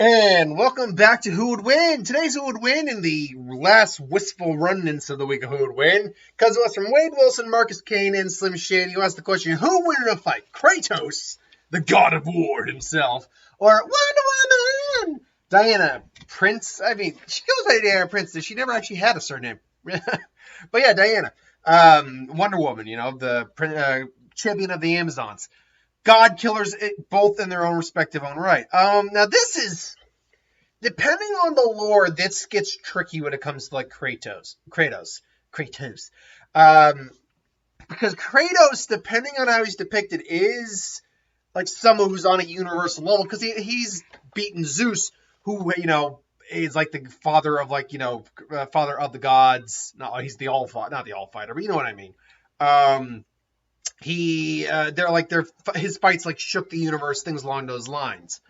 And welcome back to Who Would Win. Today's Who Would Win in the last wistful remnants of the week of Who Would Win comes to us from Wade Wilson, Marcus Kane, and Slim Shady, who asked the question, who would win in a fight? Kratos, the god of war himself, or Wonder Woman? Diana Prince. I mean, she goes by Diana Prince. She never actually had a surname. But yeah, Diana. Wonder Woman, the champion of the Amazons. God killers, both in their own respective own right. Now this is, depending on the lore, this gets tricky when it comes to like Kratos. Because Kratos, depending on how he's depicted, is like someone who's on a universal level, because he's beaten Zeus, who, is like the father of father of the gods. No, he's the not the all-fighter, but you know what I mean. His fights like shook the universe, things along those lines.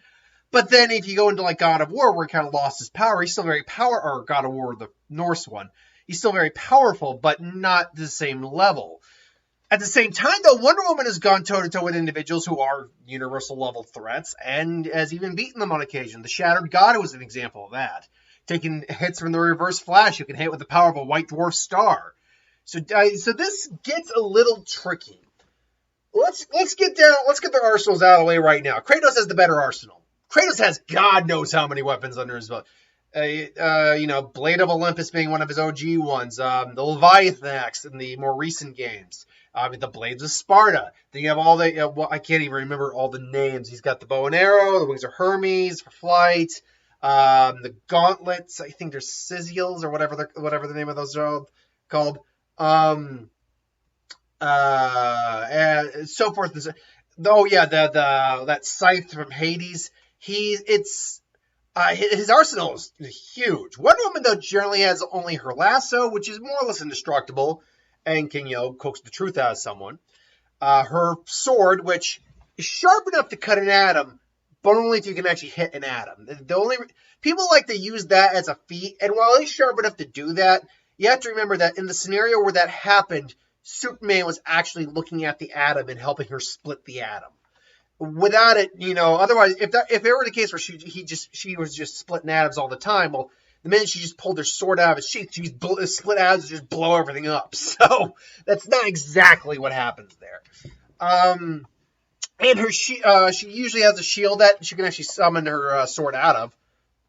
But then if you go into like God of War, where he kind of lost his power, he's still very or God of War, the Norse one, he's still very powerful, but not the same level. At the same time, though, Wonder Woman has gone toe-to-toe with individuals who are universal level threats and has even beaten them on occasion. The Shattered God was an example of that. Taking hits from the Reverse Flash, you can hit with the power of a white dwarf star. So this gets a little tricky. Let's get their arsenals out of the way right now. Kratos has the better arsenal. Kratos has God knows how many weapons under his belt. Blade of Olympus being one of his OG ones. The Leviathan axe in the more recent games. The Blades of Sparta. Then you have all the, I can't even remember all the names. He's got the bow and arrow, the wings of Hermes for flight. The gauntlets, I think they're sigils or whatever the name of those are called. And so forth. That scythe from Hades. His arsenal is huge. Wonder Woman, though, generally has only her lasso, which is more or less indestructible and can, coax the truth out of someone. Her sword, which is sharp enough to cut an atom, but only if you can actually hit an atom. People like to use that as a feat, and while it's sharp enough to do that, you have to remember that in the scenario where that happened, Superman was actually looking at the atom and helping her split the atom. Without it, otherwise, if it were the case where she was just splitting atoms all the time, well, the minute she just pulled her sword out of its sheath, she split atoms and just blow everything up. So that's not exactly what happens there. And she usually has a shield that she can actually summon her sword out of.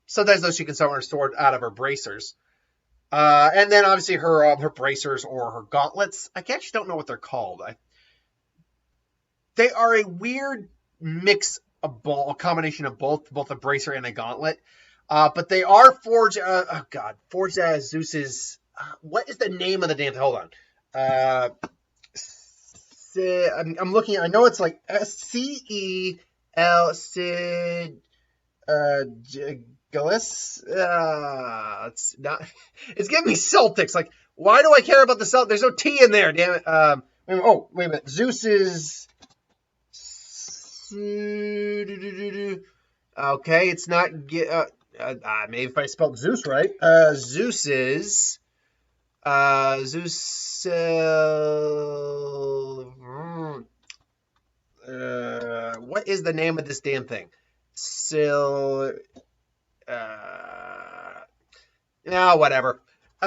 Sometimes, though, she can summon her sword out of her bracers. And then obviously her bracers or her gauntlets. I actually don't know what they're called. They are a weird mix of a combination of both a bracer and a gauntlet. But they are forged. Forged out of Zeus's. What is the name of the damn? Hold on. I'm looking. I know it's like CEL Gillis. It's not. It's giving me Celtics. Like, why do I care about the Celtics? There's no T in there. Damn it. Wait a minute. Zeus's. Okay, it's not. Maybe if I spelled Zeus right. Zeus's. Zeus. What is the name of this damn thing? Whatever.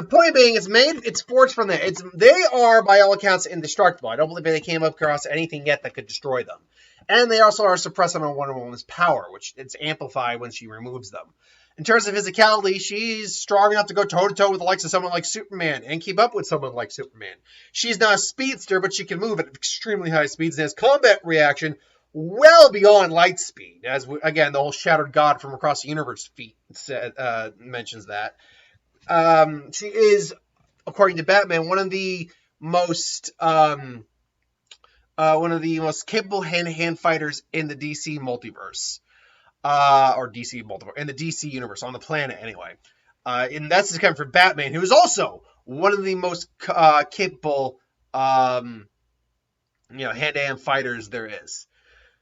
Point being, it's forged from there. They are, by all accounts, indestructible. I don't believe they came across anything yet that could destroy them. And they also are suppressant on Wonder Woman's power, which it's amplified when she removes them. In terms of physicality, she's strong enough to go toe-to-toe with the likes of someone like Superman and keep up with someone like Superman. She's not a speedster, but she can move at extremely high speeds and has combat reaction well beyond light speed. As again, the whole Shattered God from Across the Universe feat mentions that. She is, according to Batman, one of the most capable hand-to-hand fighters in the DC multiverse. In the DC universe, on the planet anyway. And that's coming from Batman, who is also one of the most capable, hand-to-hand fighters there is.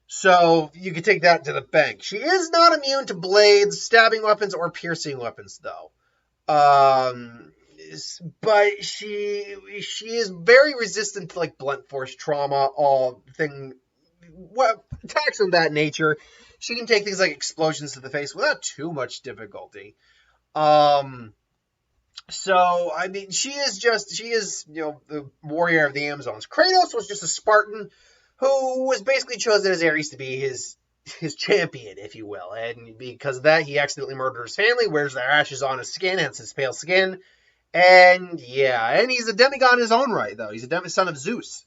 So you can take that to the bank. She is not immune to blades, stabbing weapons, or piercing weapons, though. But she is very resistant to like blunt force trauma, attacks of that nature. she can take things like explosions to the face without too much difficulty. So I mean, she is, the warrior of the Amazons. Kratos was just a Spartan who was basically chosen as Ares to be his champion, if you will. And because of that, he accidentally murdered his family, wears their ashes on his skin, hence his pale skin. And he's a demigod in his own right, though. He's a son of Zeus.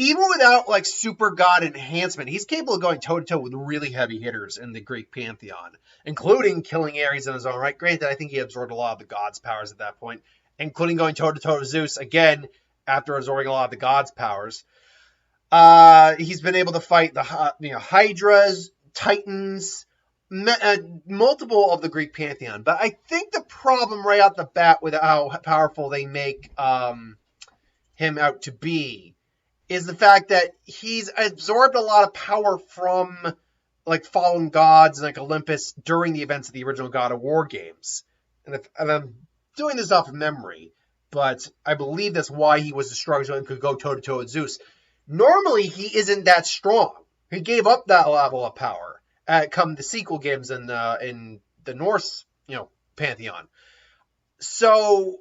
Even without like super god enhancement, he's capable of going toe to toe with really heavy hitters in the Greek pantheon, including killing Ares in his own right. Granted, I think he absorbed a lot of the gods' powers at that point, including going toe to toe with Zeus again after absorbing a lot of the gods' powers. He's been able to fight the Hydras, Titans, multiple of the Greek pantheon. But I think the problem right out the bat with how powerful they make him out to be is the fact that he's absorbed a lot of power from like fallen gods and like Olympus during the events of the original God of War games. And I'm doing this off of memory, but I believe that's why he was the strongest one and could go toe to toe with Zeus. Normally, he isn't that strong. He gave up that level of power come the sequel games in the Norse, pantheon. So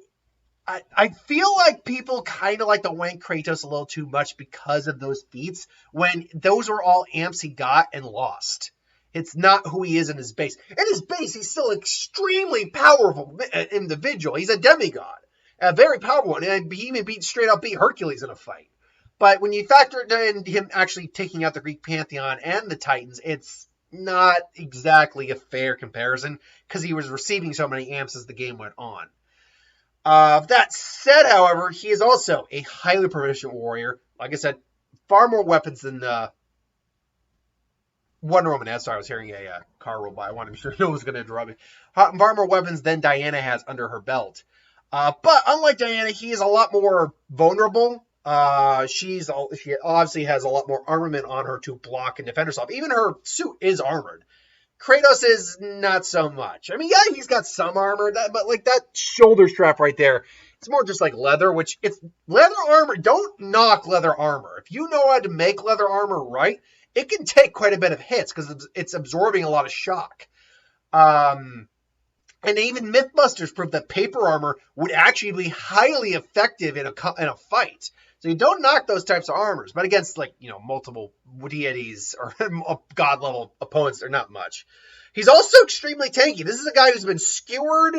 I feel like people kind of like to wank Kratos a little too much because of those feats, when those are all amps he got and lost. It's not who he is in his base. In his base, he's still an extremely powerful individual. He's a demigod, a very powerful one. And he even straight up beat Hercules in a fight. But when you factor in him actually taking out the Greek pantheon and the Titans, it's not exactly a fair comparison because he was receiving so many amps as the game went on. That said, however, he is also a highly proficient warrior. Like I said, far more weapons than Wonder Woman has. Sorry, I was hearing a car roll by. I wanted to be sure no one was going to interrupt me. Far more weapons than Diana has under her belt. But unlike Diana, he is a lot more vulnerable. She obviously has a lot more armament on her to block and defend herself. Even her suit is armored. Kratos is not so much. I mean, yeah, he's got some armor, but like that shoulder strap right there, it's more just like leather, which it's leather armor. Don't knock leather armor. If you know how to make leather armor right, it can take quite a bit of hits because it's absorbing a lot of shock. And even Mythbusters proved that paper armor would actually be highly effective in a fight. So you don't knock those types of armors, but against multiple deities or god level opponents, they're not much. He's also extremely tanky. This is a guy who's been skewered,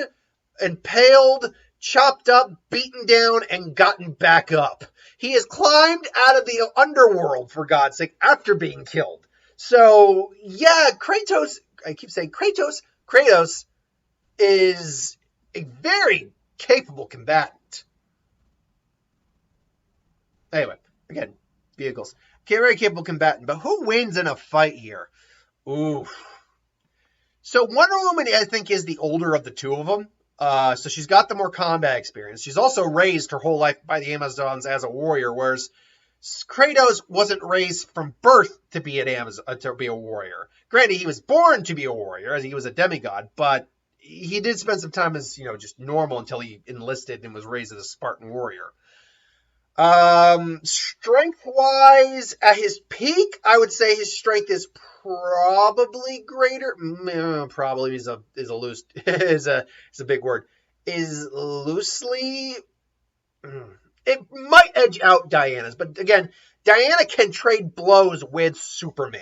impaled, chopped up, beaten down, and gotten back up. He has climbed out of the underworld, for God's sake, after being killed. So yeah, Kratos is a very capable combatant. Anyway, again, vehicles. Very capable combatant. But who wins in a fight here? Ooh. So Wonder Woman, I think, is the older of the two of them. So she's got the more combat experience. She's also raised her whole life by the Amazons as a warrior, whereas Kratos wasn't raised from birth to be a warrior. Granted, he was born to be a warrior, as he was a demigod, but he did spend some time as, just normal until he enlisted and was raised as a Spartan warrior. Strength-wise, at his peak, I would say his strength is probably greater. Probably is a big word. Is loosely. It might edge out Diana's, but again, Diana can trade blows with Superman.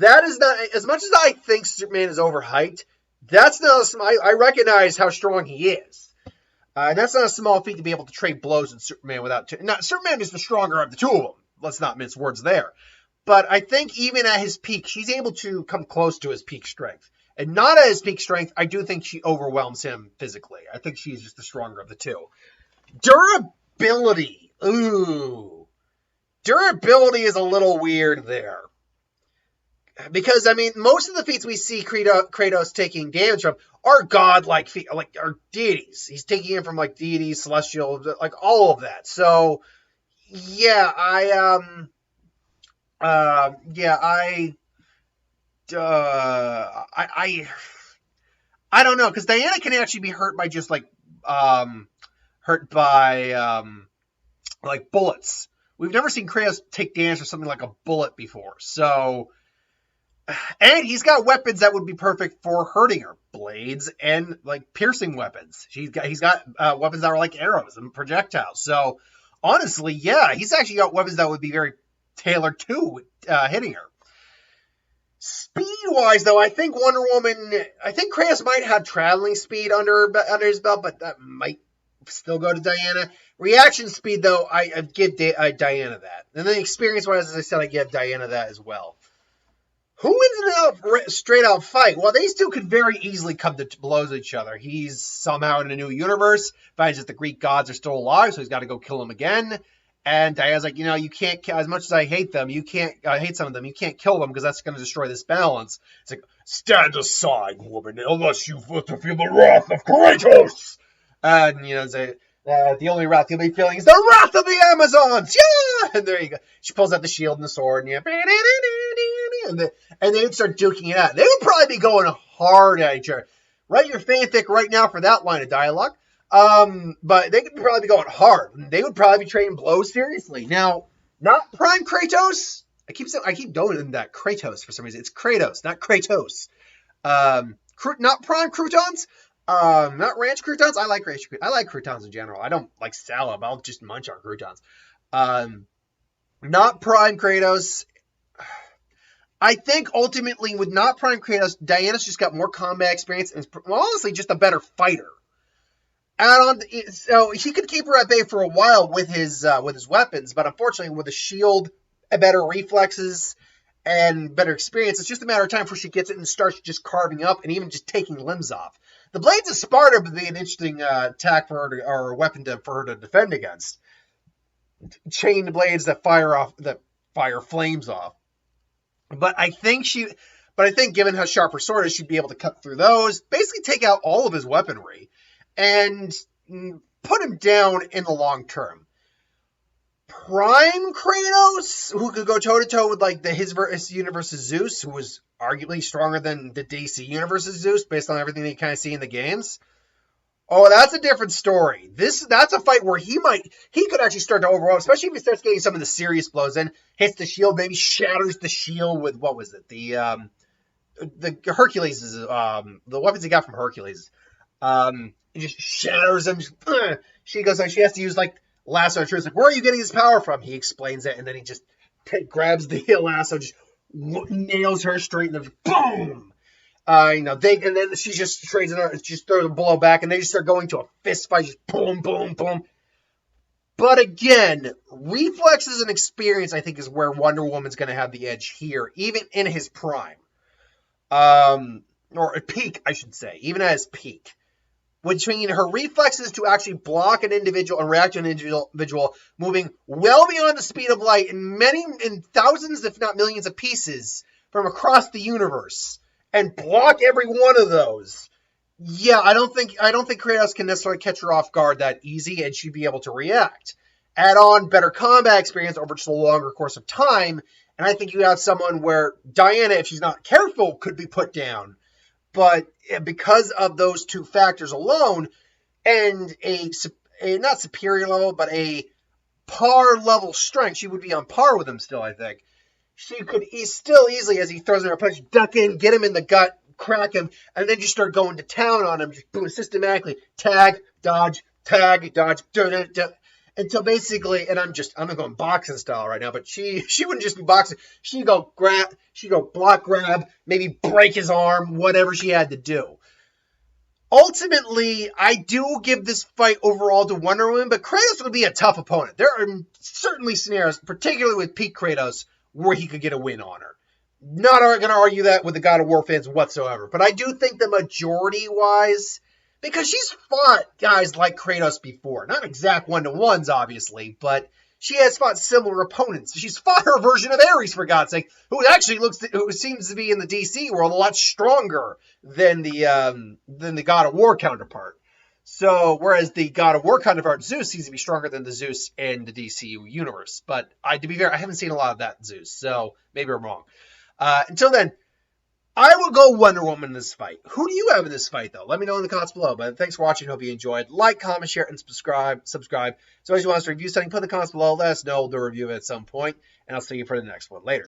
That is not, as much as I think Superman is overhyped, that's not, I recognize how strong he is. And that's not a small feat to be able to trade blows with Superman without... Superman is the stronger of the two of them. Let's not mince words there. But I think even at his peak, she's able to come close to his peak strength. And not at his peak strength, I do think she overwhelms him physically. I think she's just the stronger of the two. Durability. Ooh. Durability is a little weird there. Because, I mean, most of the feats we see Kratos taking damage from are godlike feats, are deities. He's taking it from, deities, celestial, all of that. So, yeah, I don't know, because Diana can actually be hurt by just, bullets. We've never seen Kratos take damage from something like a bullet before. So... And he's got weapons that would be perfect for hurting her, blades and like piercing weapons. He's got weapons that are like arrows and projectiles. So honestly, yeah, he's actually got weapons that would be very tailored to hitting her. Speed-wise, though, I think Kratos might have traveling speed under his belt, but that might still go to Diana. Reaction speed, though, I give Diana that. And then experience-wise, as I said, I give Diana that as well. Who wins in a straight-out fight? Well, these two could very easily come to blows with each other. He's somehow in a new universe, finds that the Greek gods are still alive, so he's got to go kill them again. And Diana's like, you can't, as much as I hate them, I hate some of them, you can't kill them because that's going to destroy this balance. It's like, stand aside, woman, unless you want to feel the wrath of Kratos. And, the only wrath you'll be feeling is the wrath of the Amazons. Yeah! And there you go. She pulls out the shield and the sword, and they would start duking it out. They would probably be going hard at each other. Write your fanfic right now for that line of dialogue. But they could probably be going hard. They would probably be trading blows seriously. Now, not Prime Kratos. I keep going in that Kratos for some reason. It's Kratos, not Kratos. Not Prime Croutons. Not ranch croutons. I like ranch. I like croutons in general. I don't like salad. I'll just munch on croutons. Not Prime Kratos. I think ultimately with not Prime Kratos, Diana's just got more combat experience and honestly just a better fighter. So he could keep her at bay for a while with his weapons, but unfortunately with a shield, better reflexes, and better experience, it's just a matter of time before she gets it and starts just carving up and even just taking limbs off. The Blades of Sparta would be an interesting attack for her or a weapon for her to defend against. Chained blades that fire flames off. But I think given how sharp her sword is, she'd be able to cut through those, basically take out all of his weaponry, and put him down in the long term. Prime Kratos, who could go toe-to-toe with his universe's Zeus, who was arguably stronger than the DC universe's Zeus, based on everything that you kind of see in the games. Oh, that's a different story. That's a fight where he could actually start to overwhelm, especially if he starts getting some of the serious blows in, hits the shield, maybe shatters the shield with, what was it? The Hercules, the weapons he got from Hercules. He just shatters him. She goes, she has to use lasso and truth. Like, where are you getting this power from? He explains it, and then he just grabs the lasso, just nails her straight, and then boom. And then she just trades it, just throws a blow back, and they just start going to a fist fight, just boom, boom, boom. But again, reflexes and experience, I think, is where Wonder Woman's going to have the edge here, even in his prime. Or at peak, I should say, even at his peak. Between her reflexes to actually block an individual and react to an individual moving well beyond the speed of light in thousands, if not millions of pieces from across the universe, and block every one of those. Yeah, I don't think Kratos can necessarily catch her off guard that easy, and she'd be able to react. Add on better combat experience over just a longer course of time, and I think you have someone where Diana, if she's not careful, could be put down. But because of those two factors alone, and a not superior level, but a par level strength, she would be on par with him still, I think. She could still easily, as he throws in her punch, duck in, get him in the gut, crack him, and then just start going to town on him, just boom, systematically. Tag, dodge, until basically, and I'm going boxing style right now, but she wouldn't just be boxing. She'd go block grab, maybe break his arm, whatever she had to do. Ultimately, I do give this fight overall to Wonder Woman, but Kratos would be a tough opponent. There are certainly scenarios, particularly with peak Kratos, where he could get a win on her. Not going to argue that with the God of War fans whatsoever, but I do think the majority-wise, because she's fought guys like Kratos before. Not exact one-to-ones, obviously, but she has fought similar opponents. She's fought her version of Ares, for God's sake, who seems to be in the DC world a lot stronger than the God of War counterpart. So, whereas the God of War counterpart, Zeus, seems to be stronger than the Zeus in the DCU universe. But to be fair, I haven't seen a lot of that Zeus, so maybe I'm wrong. Until then, I will go Wonder Woman in this fight. Who do you have in this fight, though? Let me know in the comments below. But thanks for watching. Hope you enjoyed. Like, comment, share, and subscribe. So if you want us to review something, put in the comments below. Let us know. We'll do a review of it at some point. And I'll see you for the next one later.